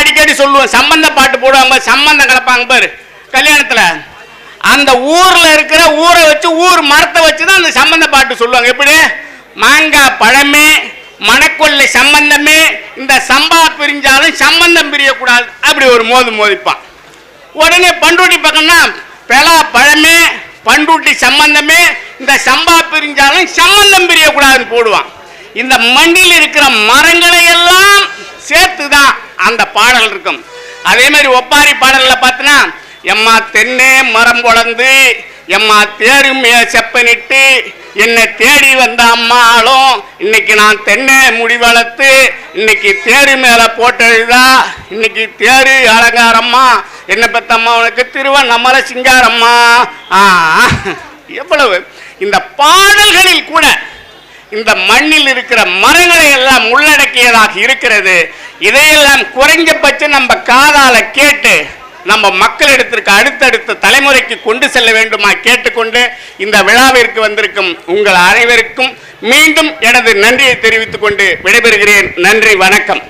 அடிக்கடி சொல்லுவோம், சம்பந்த பாட்டு போடுவாங்க, சம்பந்தம் கலப்பாங்க பாரு கல்யாணத்துல. அந்த ஊர்ல இருக்கிற ஊரை வச்சு, ஊர் மரத்தை வச்சுதான் அந்த சம்பந்த பாட்டு சொல்லுவாங்க. எப்படி? மாங்காய் பழமே, மணக்கொள்ளை சம்பந்தமே, இந்த சம்பா பிரிஞ்சாலும் சம்பந்தம் பிரியக்கூடாது. அப்படி ஒரு மோதிப்பான். உடனே பண்ருட்டி பக்கம்னா பெலா பழமே, பண்ருட்டி சம்பந்தமே, இந்த சம்பா பிரிஞ்சாலும் சம்பந்தம் பிரியக்கூடாதுன்னு போடுவான். இந்த மண்ணில் இருக்கிற மரங்களை எல்லாம் சேர்த்துதான் அந்த பாடல் இருக்கும். அதே மாதிரி ஒப்பாரி பாடல்ல பார்த்தனா, எம்மா தென்னே மரம் பொழந்து, எம்மா தேருமே செப்பனிட்டு, என்னை தேடி வந்த அம்மாளும் இன்னைக்கு நான் தென்னை முடி வளர்த்து இன்னைக்கு தேரு மேல போட்டெழுதா, இன்னைக்கு தேரு அலங்காரம்மா, என்ன பெத்தம்மா உனக்கு திருவண்ணாமலை சிங்காரம்மா. எவ்வளவு இந்த பாடல்களில் கூட இந்த மண்ணில் இருக்கிற மரங்களை எல்லாம் உள்ளடக்கியதாக இருக்கிறது. இதையெல்லாம் குறைஞ்சபட்சம் நம்ம காதால கேட்டு நம்ம மக்களிடத்திற்கு அடுத்தடுத்த தலைமுறைக்கு கொண்டு செல்ல வேண்டுமா கேட்டுக்கொண்டு இந்த விழாவிற்கு வந்திருக்கும் உங்கள் அனைவருக்கும் மீண்டும் எனது நன்றியை தெரிவித்துக் கொண்டு விடைபெறுகிறேன். நன்றி, வணக்கம்.